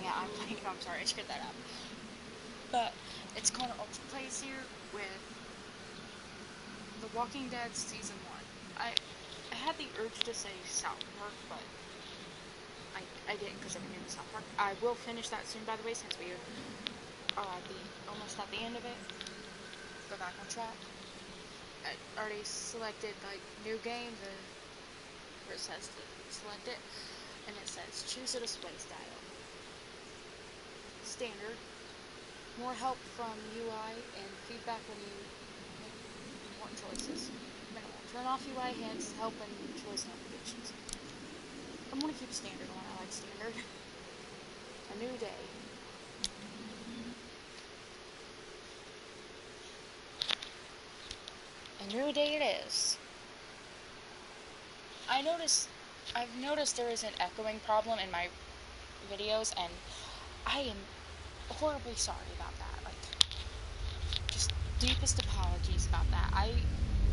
Yeah, I'm sorry, I screwed that up. But it's called Ultra Plays here with The Walking Dead Season 1. I had the urge to say South Park, but I didn't because I'm new to South Park. I will finish that soon, by the way, since we are almost at the end of it. Go back on track. I already selected like new games, where it says to select it, and it says choose a display style. Standard. More help from UI and feedback when you make important choices. Minimal. Turn off UI hints, help, and choice notifications. I'm gonna keep standard on. I like standard. A new day. A new day it is. I've noticed there is an echoing problem in my videos, and I am horribly sorry about that. Like, just deepest apologies about that. I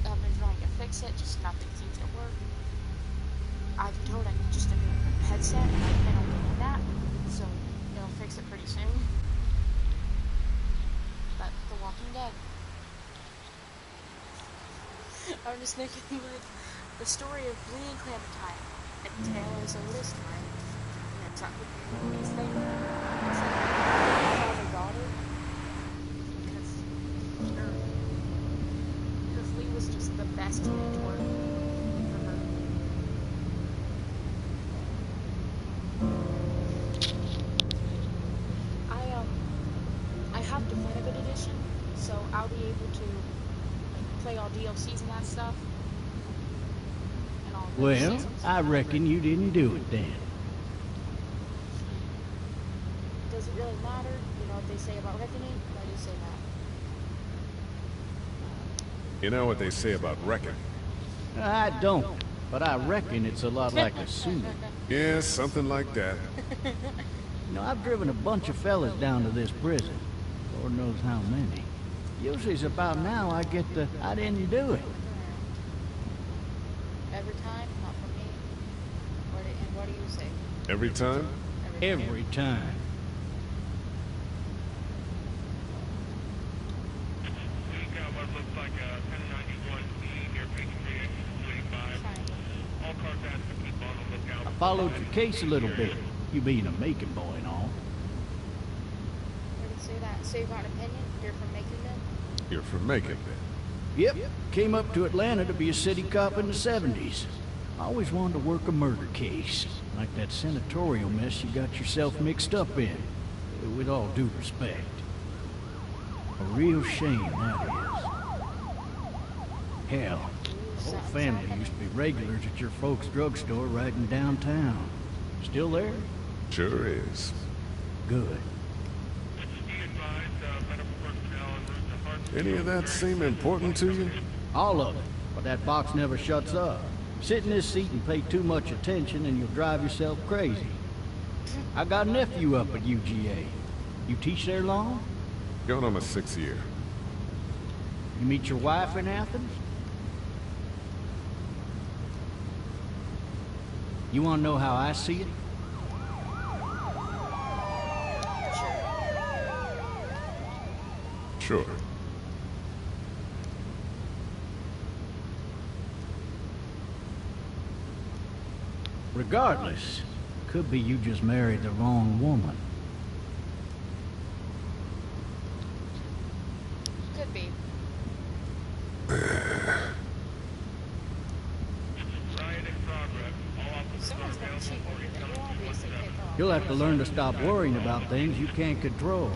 have been trying to fix it, just nothing seems to work. I've been told I need just a new headset, and I've been on that, so it'll fix it pretty soon. But The Walking Dead. I'm just thinking like the story of Lee and Clementine and Taylor's oldest time. And it's not these things. It's like father-daughter. Because Lee was just the best mentor for her. I have Definitive Edition, so I'll be able to play all DLCs and that stuff. And all well, I reckon you didn't do it then. Does it really matter? You know what they say about reckoning? Why do you say that? You know what they say about reckoning? I don't, but I reckon it's a lot like a suit. Yeah, something like that. You know, I've driven a bunch of fellas down to this prison. Lord knows how many. Usually it's about now I get the, I didn't do it. Every time? Not for me. And what do you say? Every time? Every time. We got what looks like a 1091E near Patriot 285. All cars asked to keep on the lookout. I followed your case a little bit. You being a Macon boy and all. Where did it say that? So you got an opinion? You're from Macon then? You're from Macon, then? Yep. Came up to Atlanta to be a city cop in the 70s. I always wanted to work a murder case. Like that senatorial mess you got yourself mixed up in. With all due respect. A real shame, that is. Hell, the whole family used to be regulars at your folks' drugstore right in downtown. Still there? Sure is. Good. Any of that seem important to you? All of it. But that box never shuts up. Sit in this seat and pay too much attention and you'll drive yourself crazy. I got a nephew up at UGA. You teach there long? Going on my 6th year. You meet your wife in Athens? You want to know how I see it? Sure. Regardless, could be you just married the wrong woman. Could be. Someone's gonna cheat on you, then you'll obviously pick off. You'll have to learn to stop worrying about things you can't control.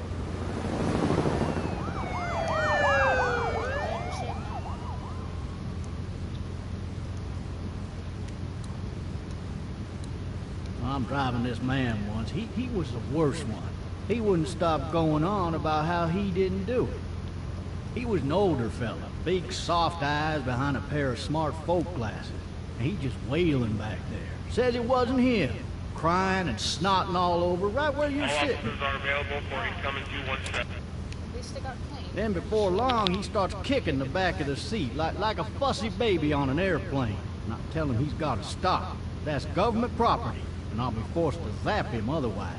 I'm driving this man once. He was the worst one. He wouldn't stop going on about how he didn't do it. He was an older fella, big soft eyes behind a pair of smart folk glasses. And he just wailing back there. Says it wasn't him. Crying and snotting all over right where you're sitting. All officers are available for incoming 217. At least they got clean. Then before long, he starts kicking the back of the seat like a fussy baby on an airplane. And I tell him he's got to stop. That's government property, and I'll be forced to zap him otherwise.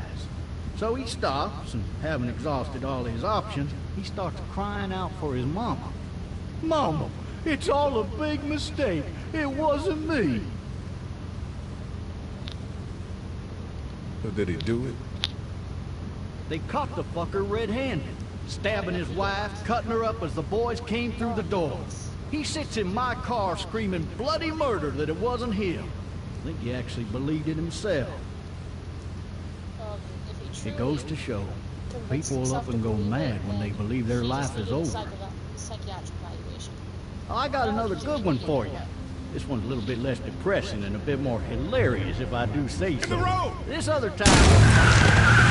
So he stops, and having exhausted all his options, he starts crying out for his mama. Mama, it's all a big mistake. It wasn't me. But did he do it? They caught the fucker red-handed, stabbing his wife, cutting her up as the boys came through the door. He sits in my car screaming bloody murder that it wasn't him. I think he actually believed it himself. If he It goes to show, people will up and go mad when they believe their life is over. Psychiatric evaluation. Oh, I got another good one for you. This one's a little bit less depressing and a bit more hilarious, if I do say so. the road! This other time...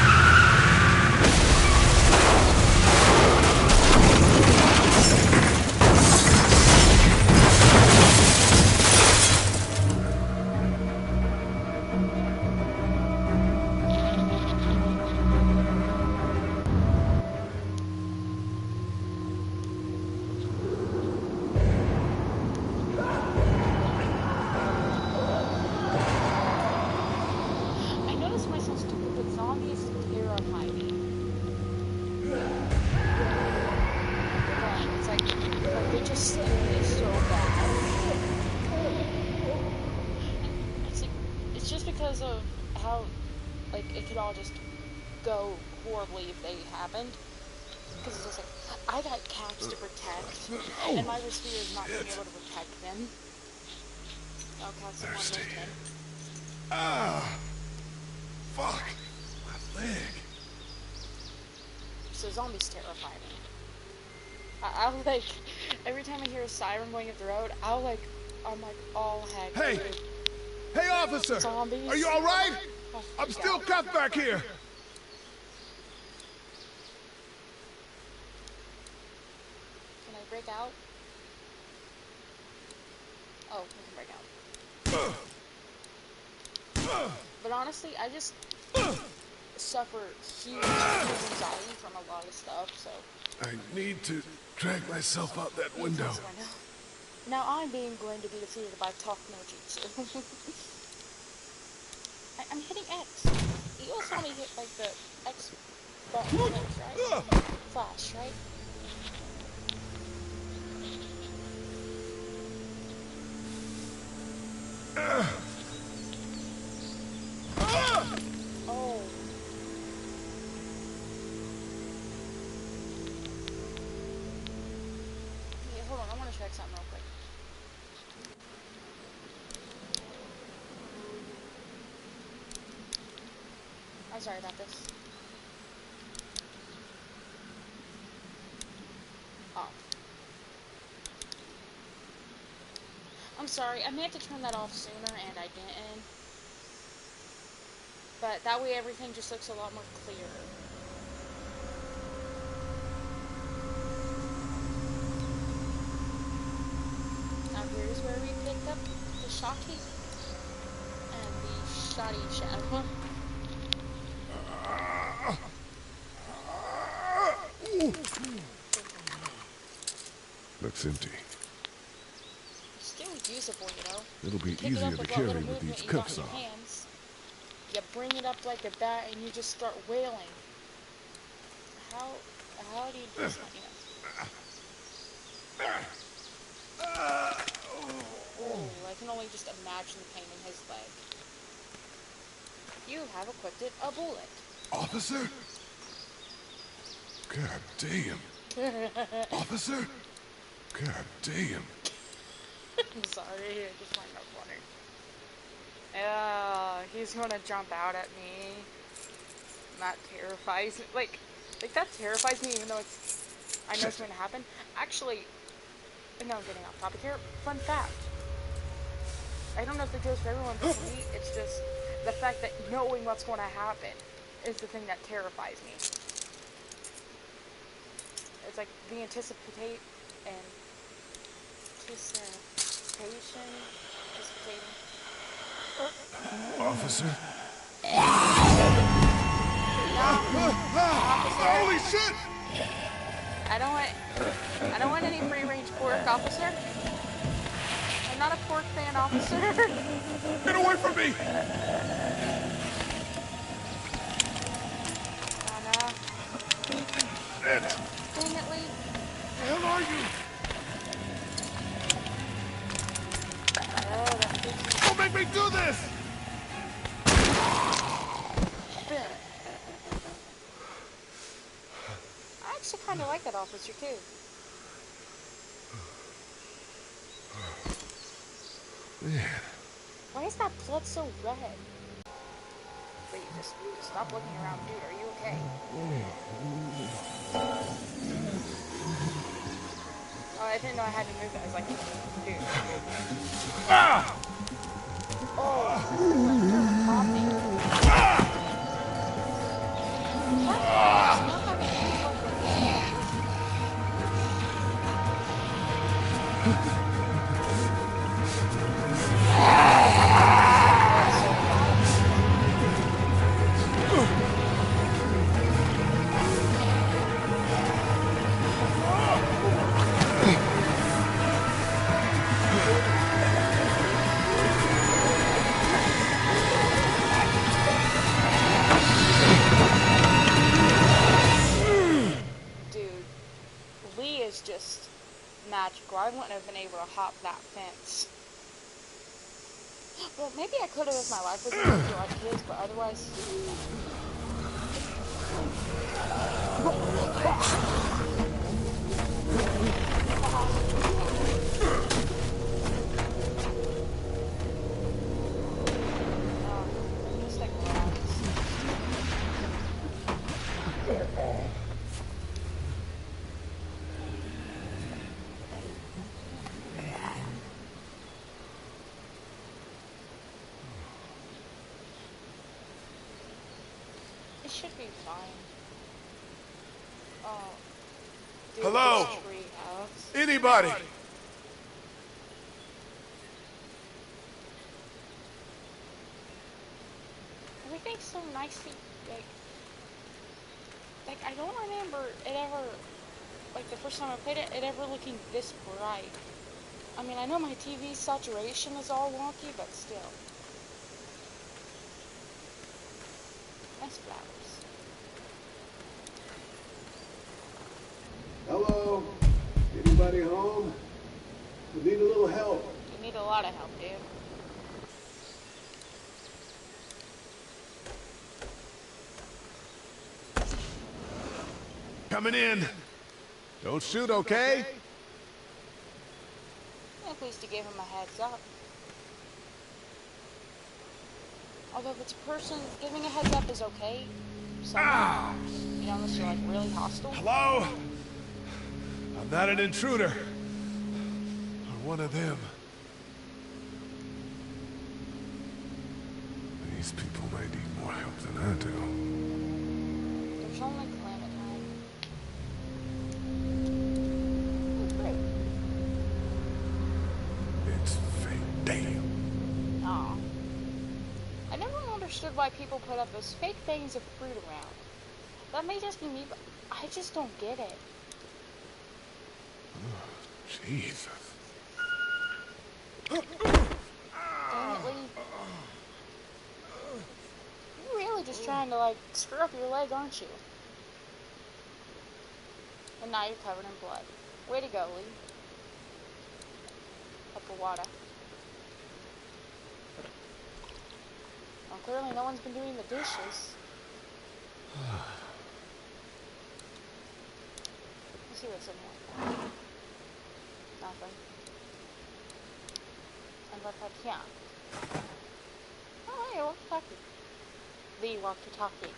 I know this might sound stupid, but zombies terrify me. It's like they just scare me so bad. It's just because of how, like, it could all just go horribly if they happened. Because it's just like, I got cats to protect, and my worst fear is not being able to protect them. Oh, cats are Thirsty. 1 in 10. Ah! Fuck! My leg. So zombies terrify me. I'll like, every time I hear a siren going up the road, I'm like, oh heck. Hey! Dude. Hey, officer! Zombies. Are you alright? Oh, I'm still yeah. cuffed back here. Can I break out? Oh, we can break out. But honestly, I just suffer huge anxiety from a lot of stuff, so. I need to drag myself out that window. Now I'm going to be defeated by Talk No Jutsu. I'm hitting X. You also want to hit like the X button, right? Flash, right? Oh. Yeah, hold on, I want to check something real quick. I'm sorry about this. Oh. I'm sorry, I meant to turn that off sooner and I didn't. But that way everything just looks a lot more clear. Now here's where we picked up the Shocky and the Shoddy Shadow. Looks empty. Still usable, you know. It'll be Pick it easier up to with what carry little with movement these you got cuffs in your on. hands. You bring it up like a bat and you just start wailing. How do you do something? Oh, I can only just imagine the pain in his leg. You have equipped it a bullet. Officer? God damn. Officer? God damn. I'm sorry, I just find that funny. Yeah, he's gonna jump out at me. And that terrifies me. Like that terrifies me even though I know it's going to happen. Actually, no, I'm getting off topic here. Fun fact. I don't know if it goes for everyone, but for me, it's just the fact that knowing what's going to happen is the thing that terrifies me. It's like the anticipating. Officer? Officer, Holy shit! I don't want any free-range pork, officer. I'm not a pork fan, officer. Get away from me! it! Dang it, Lee. The hell are you? Oh, that fixes Don't make me do this! it. I actually kind of like that officer, too. Man. Why is that blood so red? Wait, just stop looking around, dude. Are you okay? Oh, I didn't know I had to move it. I was like, dude. Ah! Oh, like you're coughing. What? It's not having any luck with Lee is just magical. I wouldn't have been able to hop that fence. Well, maybe I could have if my life was in a lot of kids, but otherwise... just like it should be fine. Oh. Dude, Hello? this tree, Alex. Anybody? Everything's so nicely, like I don't remember it ever, like the first time I played it, ever looking this bright. I mean, I know my TV saturation is all wonky, but still. Nice flowers. Hello? Anybody home? We need a little help. You need a lot of help, dude. Coming in. Don't shoot, okay? At least you gave him a heads up. Although if it's a person, giving a heads up is okay. Someone, you know, unless you're like really hostile. Hello? I'm not an intruder. Or one of them. These people may need more help than I do. There's only Clementine. Oh, great. It's fake. Damn. Aw. I never understood why people put up those fake things of fruit around. That may just be me, but I just don't get it. Jesus. Dang it, Lee. You're really just trying to, like, screw up your leg, aren't you? And now you're covered in blood. Way to go, Lee. Cup of water. Well, clearly no one's been doing the dishes. Let's see what's in here. Nothing. And what about here? Oh, hey, walkie-talkie. The walkie-talkie.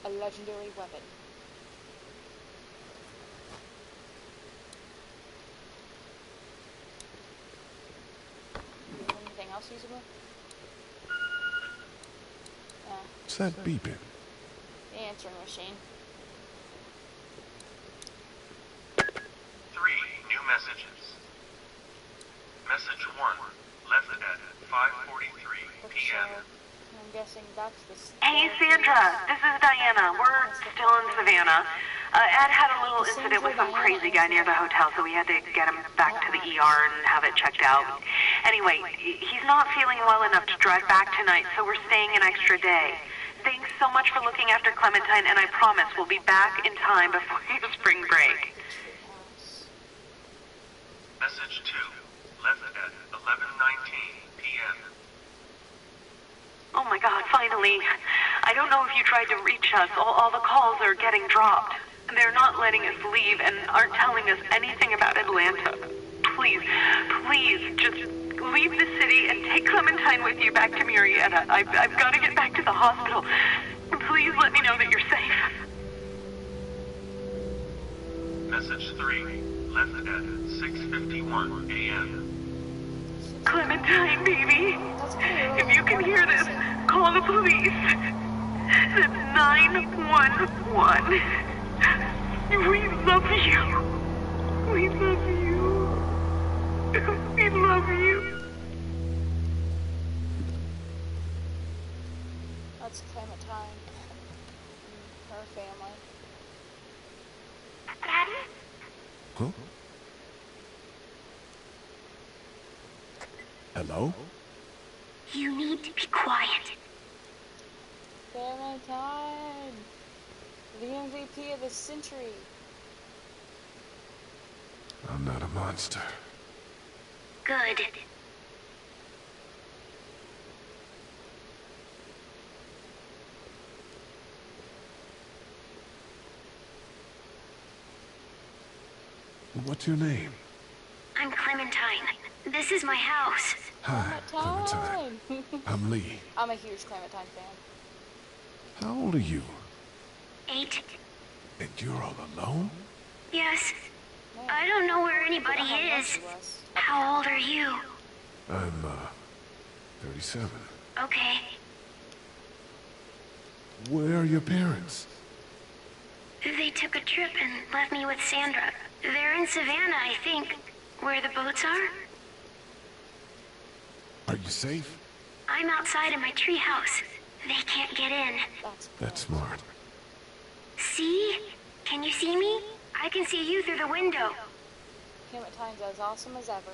A legendary weapon. Anything else usable? Yeah. What's that beeping? The answering machine. 3 new messages. Message 1, left at 5:43 p.m. I'm guessing that's the... Hey, Sandra, this is Diana. We're still in Savannah. Ed had a little incident with some crazy guy near the hotel, so we had to get him back to the ER and have it checked out. Anyway, he's not feeling well enough to drive back tonight, so we're staying an extra day. Thanks so much for looking after Clementine, and I promise we'll be back in time before your spring break. Message 2, left at 11:19 p.m. Oh my god, finally. I don't know if you tried to reach us. All the calls are getting dropped. They're not letting us leave and aren't telling us anything about Atlanta. Please, just leave the city and take Clementine with you back to Murrieta. I've got to get back to the hospital. Please let me know that you're safe. Message 3, left at 6:51 a.m. Clementine, baby. If you can hear this, call the police. That's 911. We love you. We love you. We love you. That's Clementine and her family. Daddy? Huh? Hello? You need to be quiet. Clementine! The MVP of the century. I'm not a monster. Good. What's your name? I'm Clementine. This is my house. Hi, Clementine. I'm Lee. I'm a huge Clementine fan. How old are you? 8. And you're all alone? Yes. Man, I don't know where anybody how young is. she was. How old are you? I'm, 37. Okay. Where are your parents? They took a trip and left me with Sandra. They're in Savannah, I think. Where the boats are? Are you safe? I'm outside in my treehouse. They can't get in. That's smart. See? Can you see me? I can see you through the window. Clementine's as awesome as ever.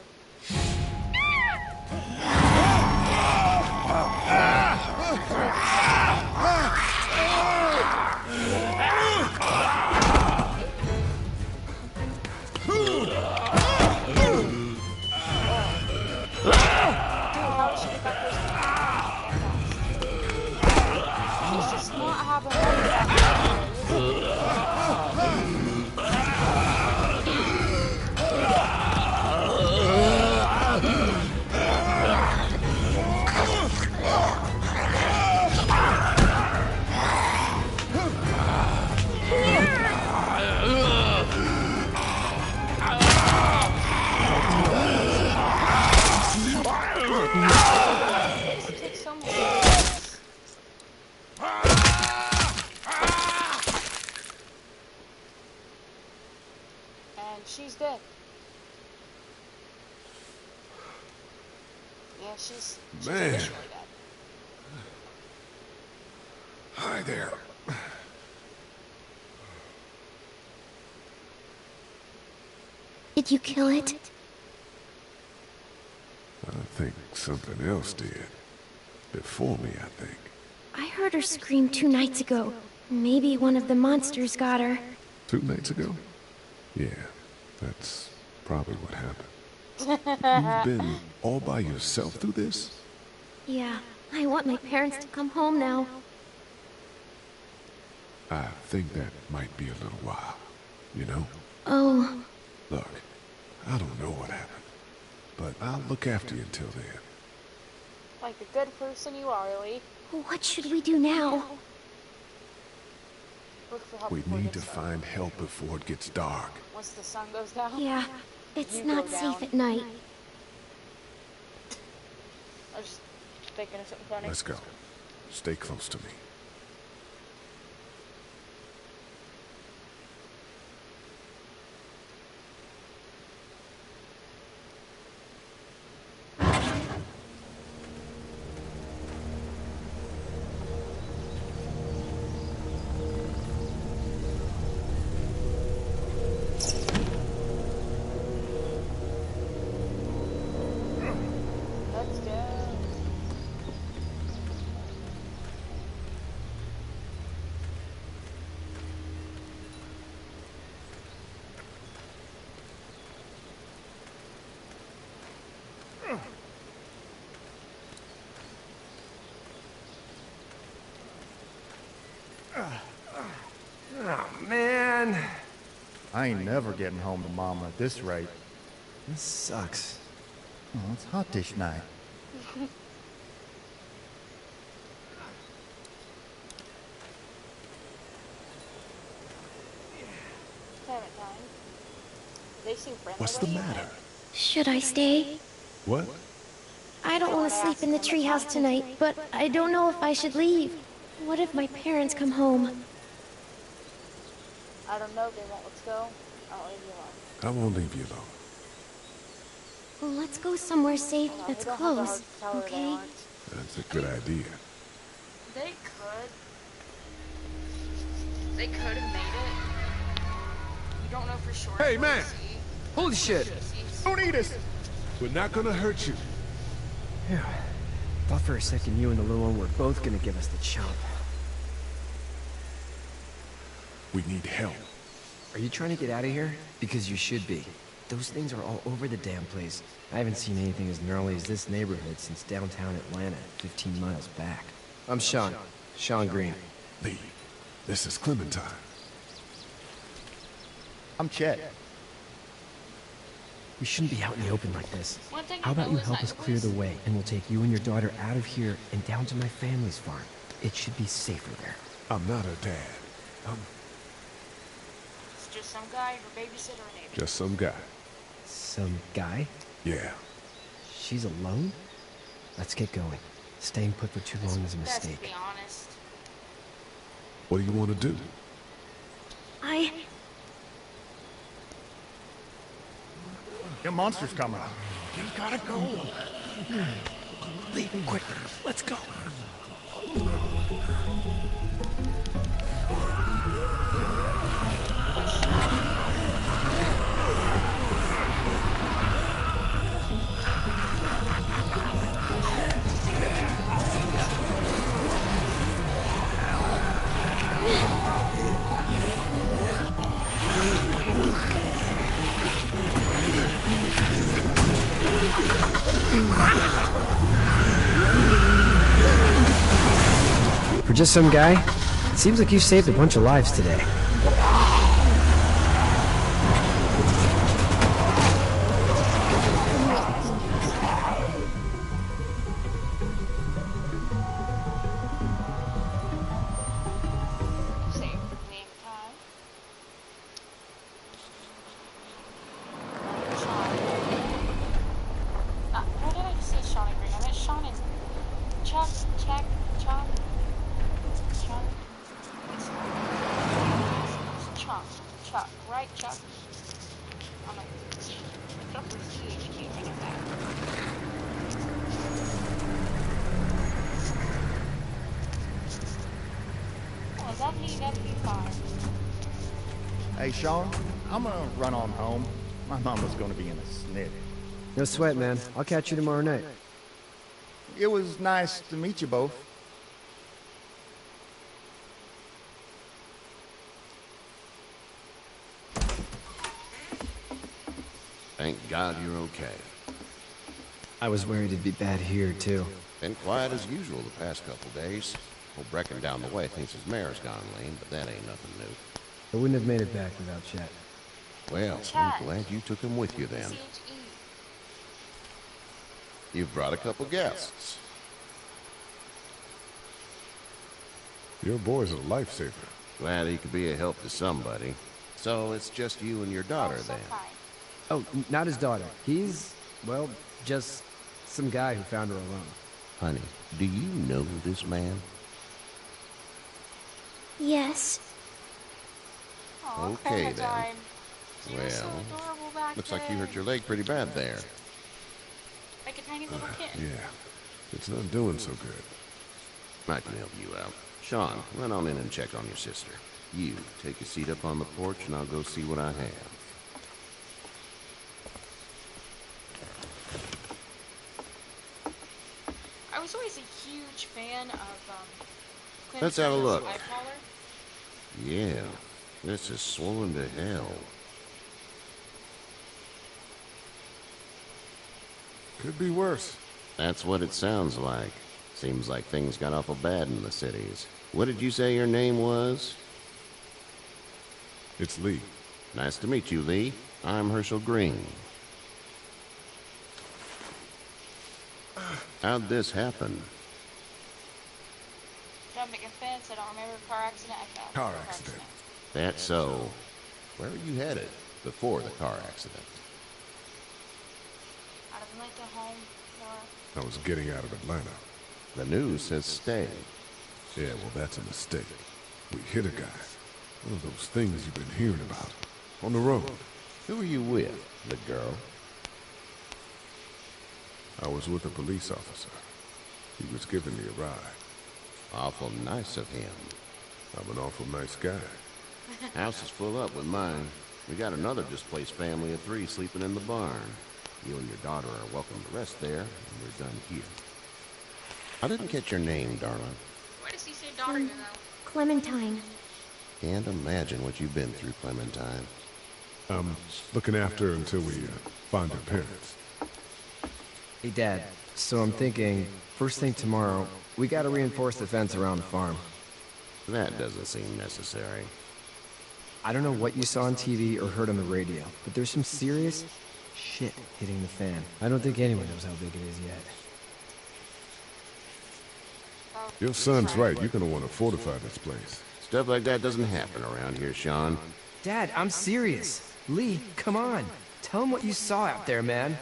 How did she get back there? She's just not having so many hits. And she's dead. Yeah, she's Man. officially dead. Hi there. Did you kill it? I think something else did. Before me, I think. I heard her scream 2 nights ago. Maybe one of the monsters got her. 2 nights ago? Yeah, that's probably what happened. You've been all by yourself through this? Yeah, I want my parents to come home now. I think that might be a little while, you know? Oh, Look, I don't know what happened, but I'll look after you until then. Like the good person you are, Lee. what should we do now? Look for help We before it need to gets dark. find help before it gets dark. Once the sun goes down. Yeah, it's You not go safe down. at night. I was just thinking of something funny. Let's go. Stay close to me. Let's go. Oh, man. I ain't never getting home to Mama at this rate. This sucks. Oh, it's hot dish night. Clementine. They seem friendly. What's the matter? Should I stay? What? I don't want to sleep in the treehouse tonight, but I don't know if I should leave. What if my parents come home? I don't know. They won't let's go. I'll leave you alone. I won't leave you alone. Well, let's go somewhere safe We that's don't have to close, tell her they okay? aren't. That's a good idea. They could. They could have made it. You don't know for sure. Hey, until man! you see. Holy shit! Don't eat us! We're not gonna hurt you. Yeah. Thought for a second you and the little one were both gonna give us the chomp. We need help. Are you trying to get out of here? Because you should be. Those things are all over the damn place. I haven't seen anything as gnarly as this neighborhood since downtown Atlanta, 15 miles back. I'm Sean. Sean Green. Lee, this is Clementine. I'm Chet. We shouldn't be out in the open like this. One thing How I about know you is help that us clear the way, and we'll take you and your daughter out of here and down to my family's farm. It should be safer there. I'm not her dad. I'm It's just some guy, her babysitter, or neighbor. just some guy. Some guy? Yeah. She's alone? Let's get going. Staying put for too long is a Best to mistake. be honest. What do you want to do? The monster's coming. You gotta go. Lee, quick, let's go. For just some guy, it seems like you saved a bunch of lives today. Save for Lee and Clementine. Sean. Why did I just say Sean and Green? I meant Sean and Chuck, Chuck, Chuck. Chuck. It's Chuck. Chuck, right, Chuck? I'm like, Chuck was CHQ, I know that. Oh, that'd be fine. Hey, Sean, I'm gonna run on home. My mama's gonna be in a snit. No sweat, man. I'll catch you tomorrow night. It was nice to meet you both. Thank God you're okay. I was worried it'd be bad here, too. Been quiet as usual the past couple days. Old Brecken down the way thinks his mare's gone lame, but that ain't nothing new. I wouldn't have made it back without Chet. Well, I'm glad you took him with you then. CHE. You've brought a couple guests. Your boy's a lifesaver. Glad he could be a help to somebody. So it's just you and your daughter So then. kind. Oh, not his daughter. He's, well, just some guy who found her alone. Honey, do you know this man? Yes. Aw, Okay, then. Clementine. You were so Well, adorable back looks like you then. hurt your leg pretty bad there. Like a tiny little kitten. Yeah. It's not doing so good. I can help you out. Sean, run on in and check on your sister. You, take a seat up on the porch and I'll go see what I have. I was always a huge fan of, Let's have a look. Eye collar. Yeah, this is swollen to hell. Could be worse. That's what it sounds like. Seems like things got awful bad in the cities. What did you say your name was? It's Lee. Nice to meet you, Lee. I'm Herschel Green. How'd this happen? Jumping a fence, I don't remember. Car accident, I fell. Car accident. That's so. Where were you headed before the car accident? Out of Atlanta, home, or... I was getting out of Atlanta. The news says stay. Yeah, well, that's a mistake. We hit a guy. One of those things you've been hearing about. On the road. Who were you with? The girl? I was with a police officer. He was giving me a ride. Awful nice of him. I'm an awful nice guy. House is full up with mine. We got another displaced family of 3 sleeping in the barn. You and your daughter are welcome to rest there, and we're done here. I didn't catch your name, darling. Why does he say daughter, you know? Clementine. Can't imagine what you've been through, Clementine. I'm looking after her until we find her parents. Hey, Dad. So I'm thinking, first thing tomorrow, we gotta reinforce the fence around the farm. That doesn't seem necessary. I don't know what you saw on TV or heard on the radio, but there's some serious shit hitting the fan. I don't think anyone knows how big it is yet. Your son's right. You're gonna want to fortify this place. Stuff like that doesn't happen around here, Sean. Dad, I'm serious. Lee, come on. Tell him what you saw out there, man.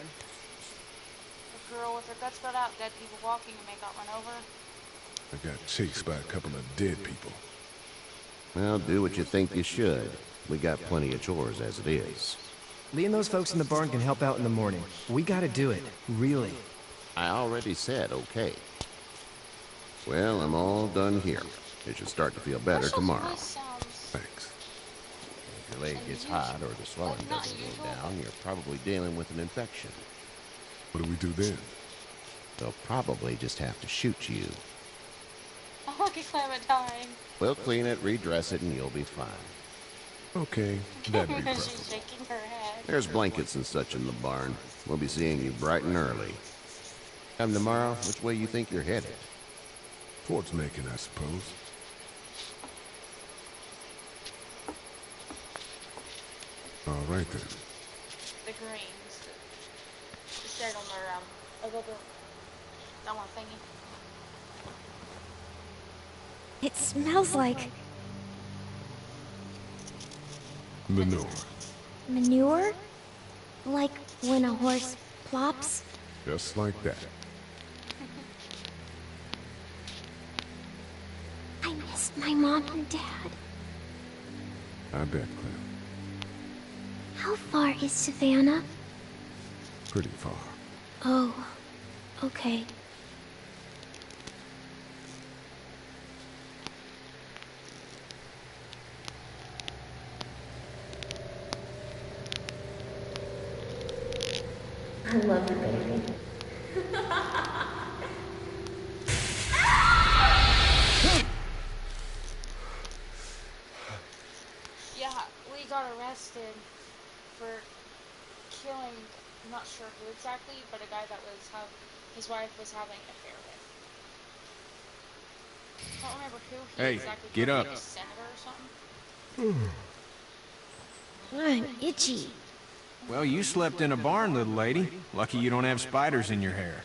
The girl with her guts spread out, dead people walking, and they got run over. I got chased by a couple of dead people. Well, do what you think you should. We got plenty of chores as it is. Lee and those folks in the barn can help out in the morning. We gotta do it. Really. I already said okay. Well, I'm all done here. It should start to feel better tomorrow. Thanks. If your leg gets hot or the swelling doesn't go down, you're probably dealing with an infection. What do we do then? They'll probably just have to shoot you. Oh, look at Clementine. We'll clean it, redress it, and you'll be fine. Okay, that'd be preferable. She's shaking her head. There's blankets and such in the barn. We'll be seeing you bright and early. Come tomorrow, which way you think you're headed? Towards Macon, I suppose. All right, then. The greens. The start on their, that one thingy. It smells like Manure. manure? Like when a horse plops? Just like that. I miss my mom and dad. I bet, Clem. How far is Savannah? Pretty far. Oh, okay. I love you, baby. Yeah, Lee got arrested for killing, I'm not sure who exactly, but a guy that was his wife was having an affair with. I don't remember who he exactly get killed, up. maybe a senator or something. I'm itchy. Well, you slept in a barn, little lady. Lucky you don't have spiders in your hair.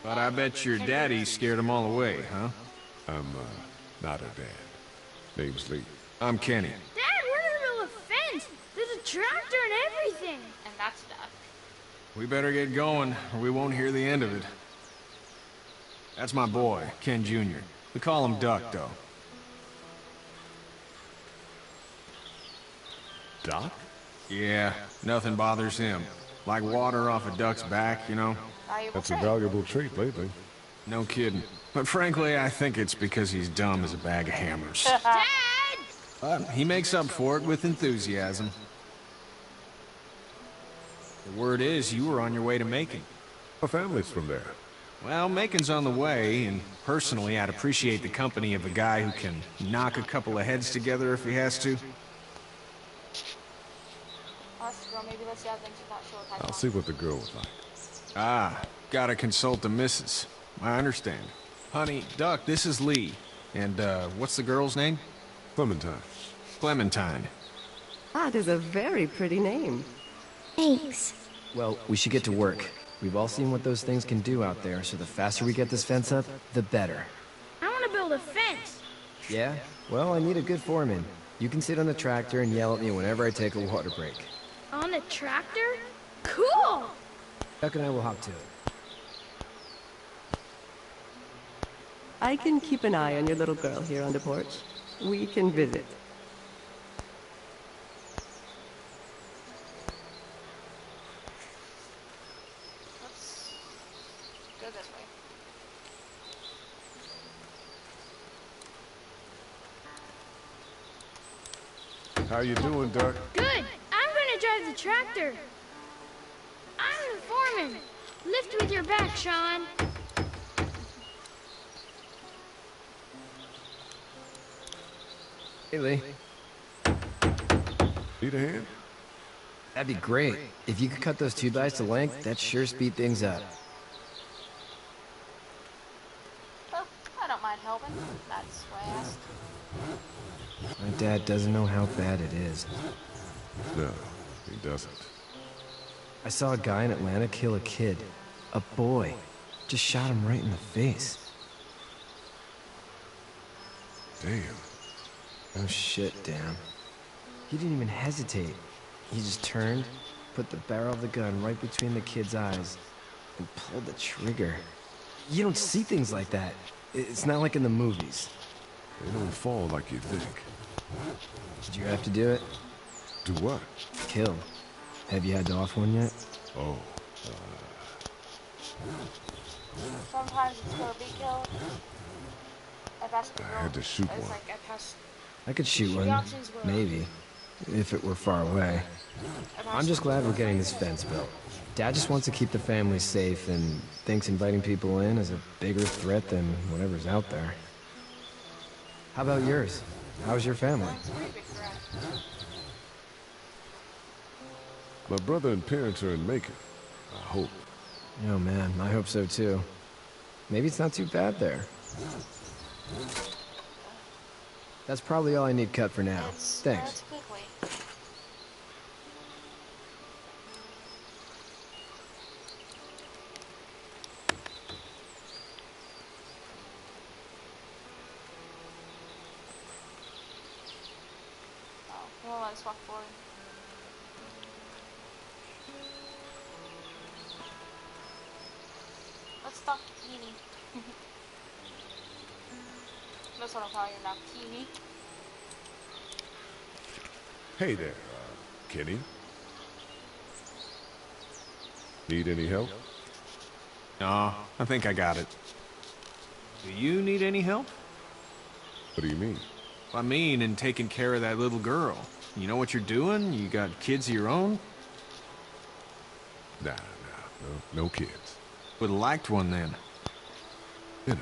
But I bet your daddy scared them all away, huh? I'm, not her dad. Name's Lee. I'm Kenny. Dad, we're in the middle of a fence. There's a tractor and everything. And that's Duck. We better get going, or we won't hear the end of it. That's my boy, Ken Jr. We call him Duck, though. Doc? Yeah, nothing bothers him. Like water off a duck's back, you know? That's a valuable trait lately. No kidding. But frankly, I think it's because he's dumb as a bag of hammers. Dad! But he makes up for it with enthusiasm. The word is you were on your way to Macon. Our family's from there. Well, Macon's on the way, and personally, I'd appreciate the company of a guy who can knock a couple of heads together if he has to. Maybe let's see how things are not sure what I'll see what the girl was like. Ah, gotta consult the missus. I understand. Honey, Duck, this is Lee. And, what's the girl's name? Clementine. Clementine. That is a very pretty name. Thanks. Well, we should get to work. We've all seen what those things can do out there, so the faster we get this fence up, the better. I want to build a fence. Yeah? Well, I need a good foreman. You can sit on the tractor and yell at me whenever I take a water break. On the tractor? Cool! Chuck and I will hop to it. I can keep an eye on your little girl here on the porch. We can visit. Let's go this way. How you doing, Duck? Good. I'm gonna drive the tractor. I'm the foreman. Lift with your back, Sean. Hey, Lee. Need a hand? That'd be great. If you could cut those 2x to length, that'd sure speed things up. Well, I don't mind helping. That's why I asked. My dad doesn't know how bad it is. No, he doesn't. I saw a guy in Atlanta kill a kid. A boy. Just shot him right in the face. Damn. Oh shit, damn. He didn't even hesitate. He just turned, put the barrel of the gun right between the kid's eyes, and pulled the trigger. You don't see things like that. It's not like in the movies. They don't fall like you think. Did you have to do it? Do what? Kill. Have you had to off one yet? Oh, Sometimes it's gonna be killed. I passed the girl. I had to shoot I was one. like, I passed. I could shoot The one, options were- maybe, if it were far away. I'm just glad we're getting this fence built. Dad just wants to keep the family safe and thinks inviting people in is a bigger threat than whatever's out there. How about yours? How's your family? My brother and parents are in Macon. I hope. Oh man, I hope so too. Maybe it's not too bad there. That's probably all I need cut for now. Thanks. Quickly. Oh, well, let's walk forward. Let's talk to Keenie. That's what I'm calling her now, Keenie. Hey there, Kenny. Need any help? No, I think I got it. Do you need any help? What do you mean? I mean, in taking care of that little girl. You know what you're doing? You got kids of your own? Nah, no kids. Would've liked one then. You know.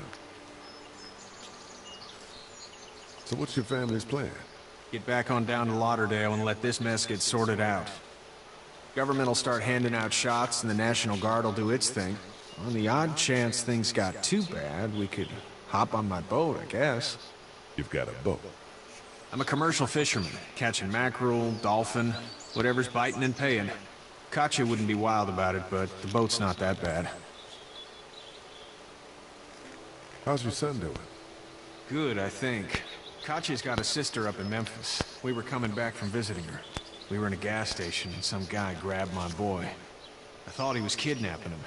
So what's your family's plan? Get back on down to Lauderdale and let this mess get sorted out. Government will start handing out shots and the National Guard will do its thing. On the odd chance things got too bad, we could hop on my boat, I guess. You've got a boat. I'm a commercial fisherman, catching mackerel, dolphin, whatever's biting and paying. Katya wouldn't be wild about it, but the boat's not that bad. How's your son doing? Good, I think. Katya's got a sister up in Memphis. We were coming back from visiting her. We were in a gas station and some guy grabbed my boy. I thought he was kidnapping him.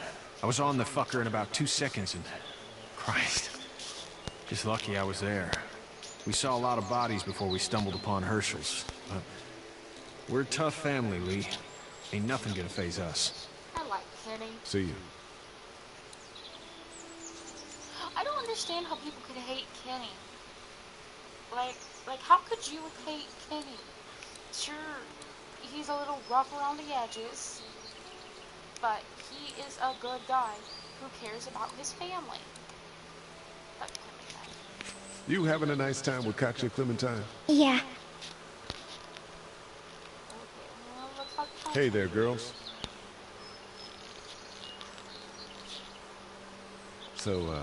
I was on the fucker in about 2 seconds and... Christ. Just lucky I was there. We saw a lot of bodies before we stumbled upon Herschel's. But we're a tough family, Lee. Ain't nothing gonna faze us. I like Kenny. See you. I don't understand how people could hate Kenny. Like, how could you hate Kenny? Sure, he's a little rough around the edges, but he is a good guy who cares about his family. You having a nice time with Katya, Clementine? Yeah. Hey there, girls. So,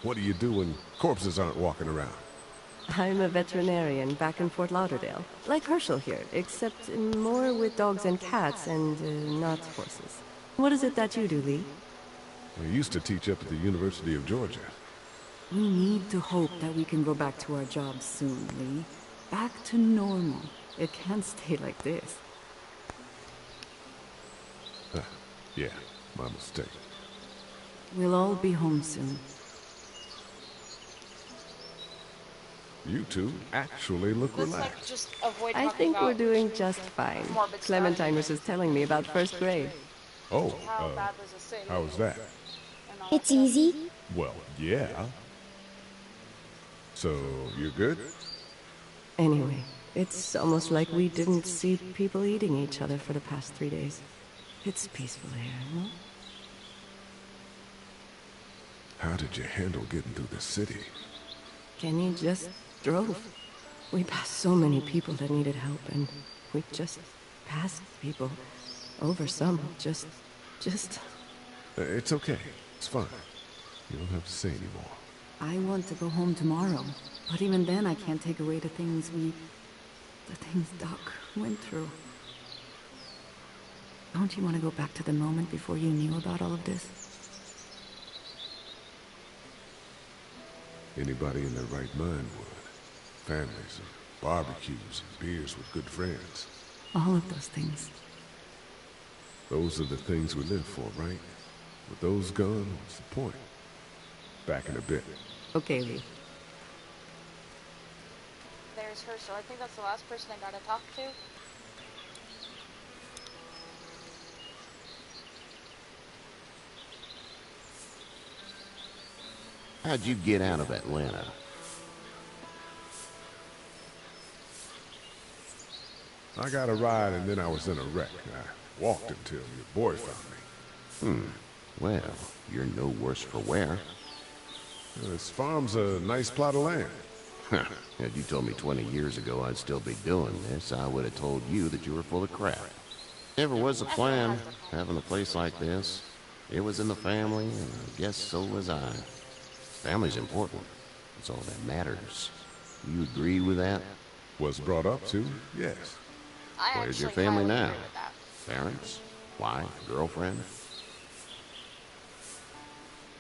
What do you do when corpses aren't walking around? I'm a veterinarian back in Fort Lauderdale. Like Herschel here, except more with dogs and cats and not horses. What is it that you do, Lee? I used to teach up at the University of Georgia. We need to hope that we can go back to our jobs soon, Lee. Back to normal. It can't stay like this. Yeah, my mistake. We'll all be home soon. You two actually look Let's relaxed. like just avoid I talking think we're about doing just fine. morbid stuff. Clementine was just telling me about first grade. Oh, How bad was the city? how was that? and all It's that stuff. easy. Well, yeah. So, you're good? Anyway, it's almost like we didn't see people eating each other for the past 3 days. It's peaceful here, no? How did you handle getting through the city? Kenny just drove. We passed so many people that needed help, and we just passed people. Over some, just... It's okay. It's fine. You don't have to say anymore. I want to go home tomorrow, but even then I can't take away the things Doc went through. Don't you want to go back to the moment before you knew about all of this? Anybody in their right mind would. Families and barbecues and beers with good friends. All of those things. Those are the things we live for, right? With those gone, what's the point? Back in a bit. Okay, Lee. There's Herschel. I think that's the last person I gotta talk to. How'd you get out of Atlanta? I got a ride and then I was in a wreck. I walked until your boy found me. Well, you're no worse for wear. This farm's a nice plot of land. Had you told me 20 years ago I'd still be doing this, I would have told you that you were full of crap. Never was a plan, having a place like this. It was in the family, and I guess so was I. Family's important. It's all that matters. You agree with that? Was brought up to, yes. Where's your family now? Parents? Wife? Girlfriend?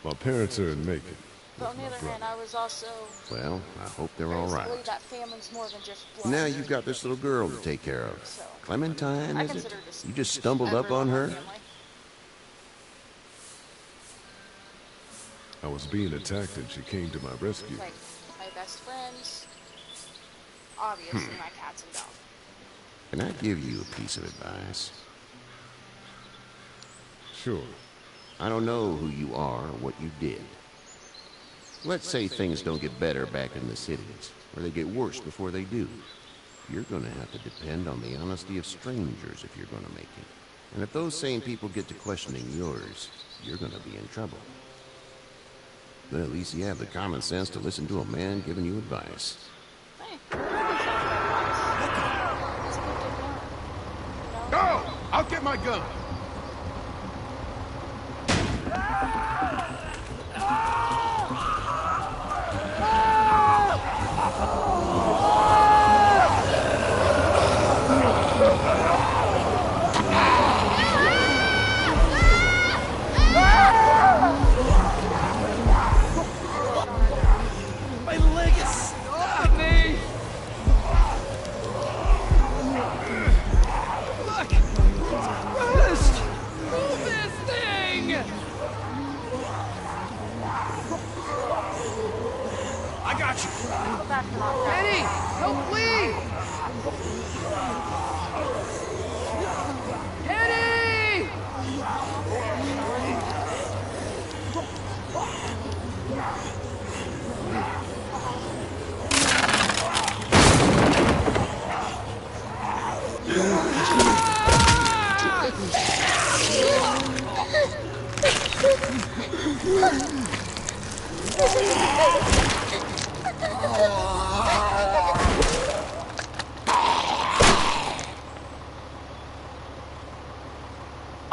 My parents are in Macon. But on the other hand, I was also... Well, I hope they're all right. believe that family's more than just blood. Now you've got this little girl to take care of. So, Clementine, I is it? consider this You just stumbled up on her? family. I was being attacked and she came to my rescue. Like, my best friends, obviously my cats and dog. Can I give you a piece of advice? Sure. I don't know who you are or what you did. Let's say things don't get better back in the cities, or they get worse before they do. You're gonna have to depend on the honesty of strangers if you're gonna make it. And if those same people get to questioning yours, you're gonna be in trouble. But at least you have the common sense to listen to a man giving you advice. Hey, Go! I'll get my gun! My leg is stopping me! Look! Rest! Move this thing! I got you! Eddie! Help Lee! Eddie!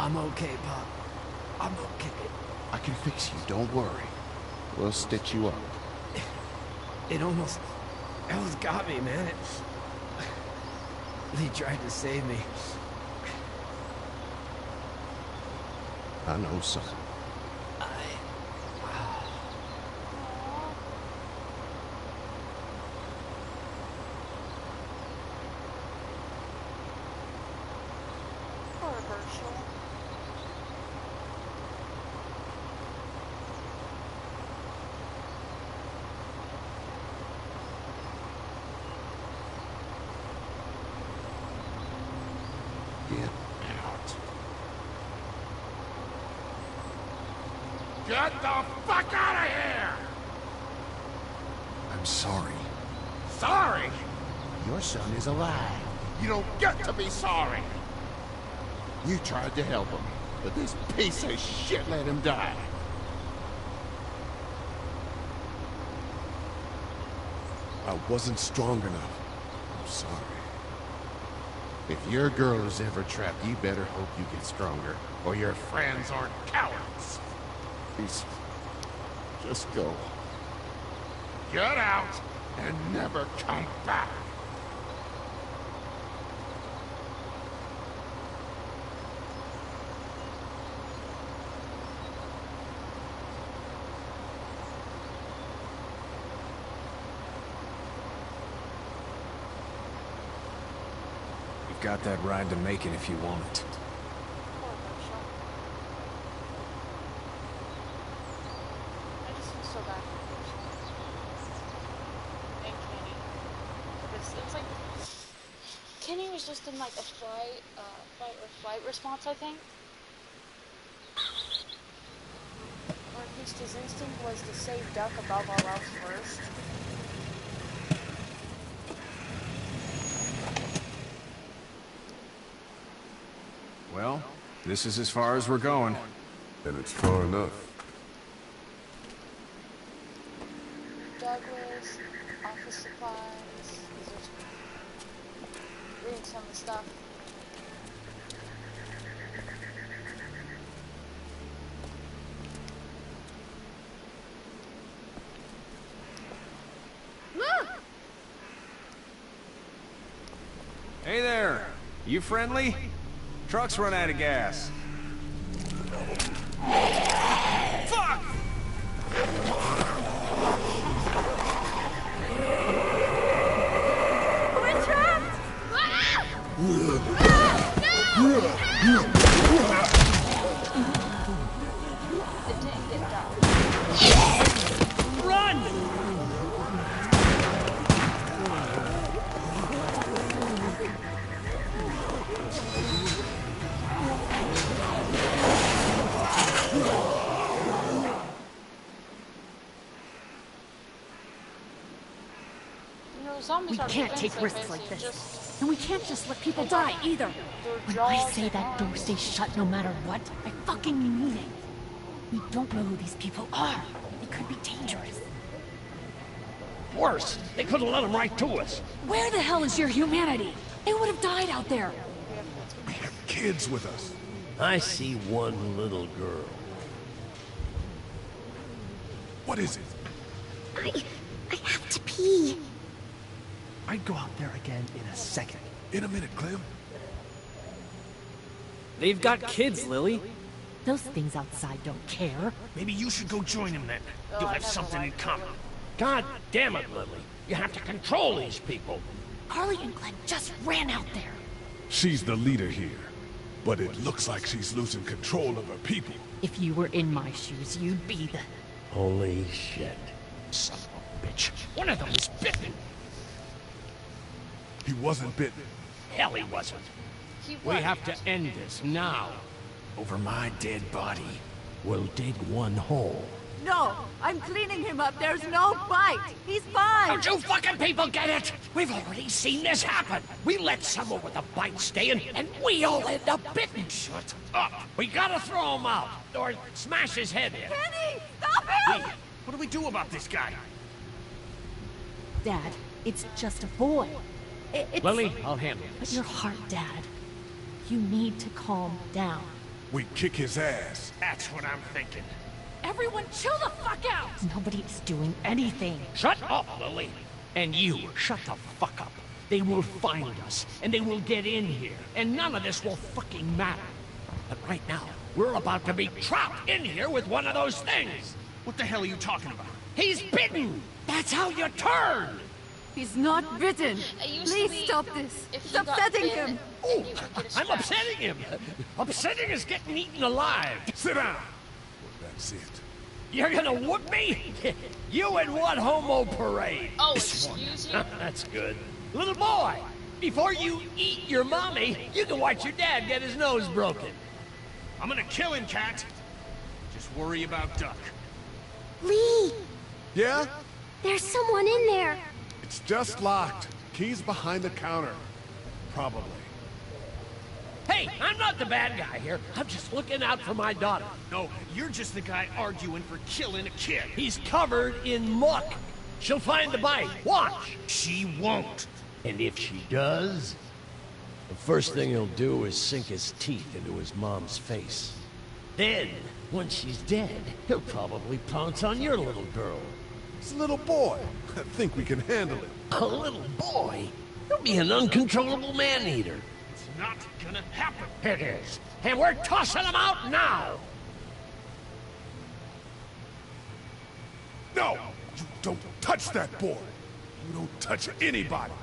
I'm okay, Pop. I'm okay. I can fix you, don't worry. We'll stitch you up. It almost got me, man. Lee tried to save me. I know, son. Poor Herschel. Get out. Get the fuck out of here! I'm sorry. Sorry? Your son is alive. You don't get to be sorry! You tried to help him, but this piece of shit let him die. I wasn't strong enough. I'm sorry. If your girl is ever trapped, you better hope you get stronger, or your friends aren't cowards. Please, just go. Get out and never come back! You've got that ride to Macon if you want it. Poor Herschel. I just feel so bad for Herschel. And Kenny. Because it's like... Kenny was just in like a fight or flight response, I think. Or at least his instinct was to save Duck above all else first. Well, this is as far as we're going. And it's far enough. Douglas, office supplies, just reading some of the stuff. Look! Hey there! You friendly? Truck's run out of gas. Fuck! We're trapped! Ah! No! It didn't get done. Run! Zombies We are can't take defensive, risks like basically, this. just And we can't just let people die either. their When jaws I say and that door arms. stays shut no matter what, I fucking mean it. We don't know who these people are. They could be dangerous. Worse, they could have let them right to us. Where the hell is your humanity? They would have died out there. We have kids with us. I see one little girl. What is it? I have to pee. I'd go out there again in a second. In a minute, Clem. They've got kids, Lily. Those things outside don't care. Maybe you should go join them then. Oh, You'll I have never something in liked common. God damn it, Lily. You have to control these people. Harley and Glenn just ran out there. She's the leader here. But it looks like she's losing control of her people. If you were in my shoes, you'd be the... Holy shit. Son of a bitch. One of them was bitten. He wasn't bitten. Hell, he wasn't. He We was. have to end this now. Over my dead body. We'll dig one hole. No, I'm cleaning him up. There's no bite. He's fine. Don't you fucking people get it? We've already seen this happen. We let someone with a bite stay in, and we all end up bitten. Shut up. We gotta throw him out, or smash his head in. Kenny, stop him! Lee, what do we do about this guy? Dad, it's just a boy. It's... Lily, I'll handle But this. your heart, Dad. You need to calm down. We kick his ass. That's what I'm thinking. Everyone chill the fuck out! Nobody's doing anything. Shut up, Lily. And you, shut the fuck up. They will find us, and they will get in here, and none of this will fucking matter. But right now, we're about to be trapped in here with one of those things. What the hell are you talking about? He's bitten! That's how you turn! He's not bitten. Please stop this. It's upsetting him. Oh, I'm upsetting him. Upsetting is getting eaten alive. Sit down. That's it. You're gonna whoop me? You and what homo parade? Oh, excuse you? That's good. Little boy, before you eat your mommy, you can watch your dad get his nose broken. I'm gonna kill him, Cat. Just worry about Duck. Lee! Yeah? There's someone in there. It's just locked. Key's behind the counter. Probably. Hey, I'm not the bad guy here. I'm just looking out for my daughter. No, you're just the guy arguing for killing a kid. He's covered in muck. She'll find the bite. Watch. She won't. And if she does, the first thing he'll do is sink his teeth into his mom's face. Then, when she's dead, he'll probably pounce on your little girl. It's a little boy. I think we can handle it. A little boy? He'll be an uncontrollable man-eater. It's not gonna happen. It is. And we're tossing him out now. No! You don't touch that boy. You don't touch anybody.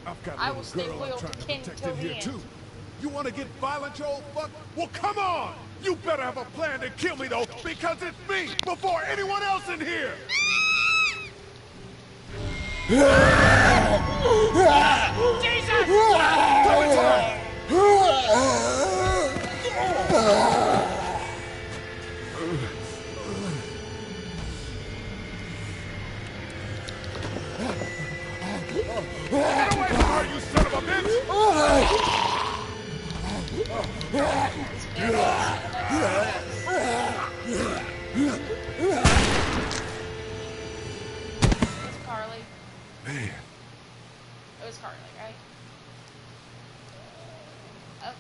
I've got a little girl I'm trying to protect in here too. You want to get violent, you old fuck? Well, come on! You better have a plan to kill me though, because it's me before anyone else in here. Get away from her, you son of a bitch! It's Carly. Man. It was Carly, right? Oh,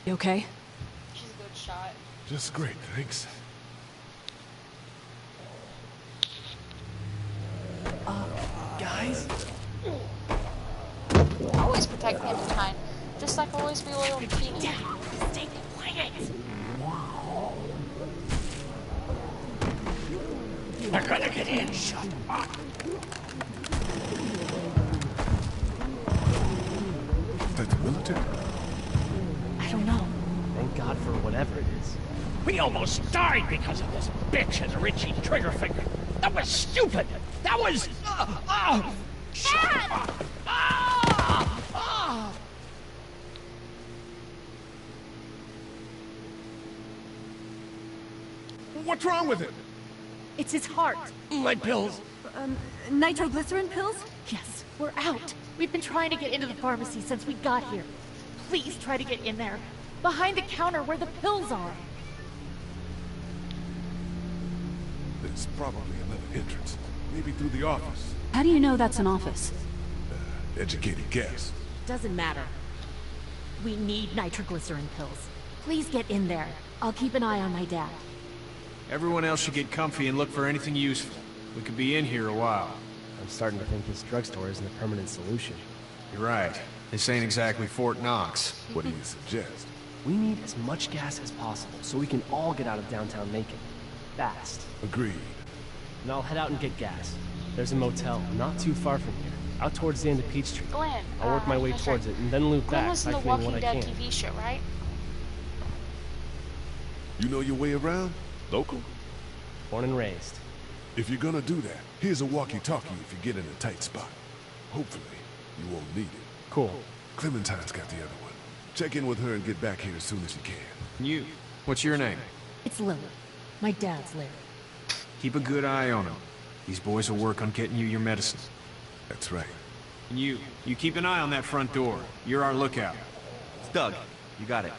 You okay? she's a good shot. Just great, thanks. Guys? Always protect Clementine, just like always be loyal to Pete. Stay quiet. They're gonna get in. Shut up. Is that the military? I don't know. Thank God for whatever it is. We almost died because of this bitch and Richie Triggerfinger. That was stupid. That was... Shut up. What's wrong with it? It's his heart. My pills. Nitroglycerin pills? Yes, we're out. We've been trying to get into the pharmacy since we got here. Please try to get in there. Behind the counter where the pills are. There's probably another entrance. Maybe through the office. How do you know that's an office? Educated guess. Doesn't matter. We need nitroglycerin pills. Please get in there. I'll keep an eye on my dad. Everyone else should get comfy and look for anything useful. We could be in here a while. I'm starting to think this drugstore isn't a permanent solution. You're right. This ain't exactly Fort Knox. What do you suggest? We need as much gas as possible so we can all get out of downtown Macon. Fast. Agreed. And I'll head out and get gas. There's a motel not too far from here, out towards the end of Peachtree. Glenn. I'll work my way towards it and then loop Glenn back, was in the siphoning Walking what I Dead can. TV show, right? You know your way around? Local? Born and raised. If you're gonna do that, here's a walkie-talkie if you get in a tight spot. Hopefully, you won't need it. Cool. Clementine's got the other one. Check in with her and get back here as soon as you can. You, what's your name? It's Lily. My dad's Larry. Keep a good eye on him. These boys will work on getting you your medicine. That's right. And you keep an eye on that front door. You're our lookout. It's Doug. You got it.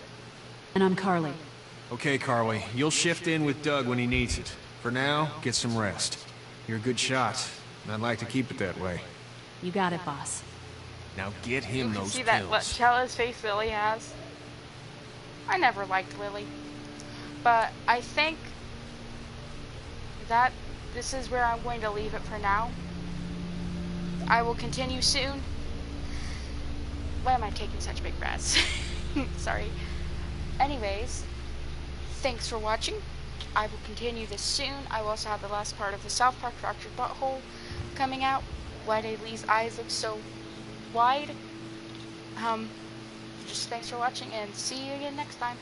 And I'm Carly. Okay, Carly. You'll shift in with Doug when he needs it. For now, get some rest. You're a good shot, and I'd like to keep it that way. You got it, boss. Now get him those See pills. that jealous face Lily has? I never liked Lily. But I think this is where I'm going to leave it for now. I will continue soon. Why am I taking such big breaths? Sorry. Anyways, thanks for watching. I will continue this soon. I will also have the last part of the South Park Fractured Butthole coming out. Why do Lee's eyes look so wide? Just thanks for watching, and see you again next time.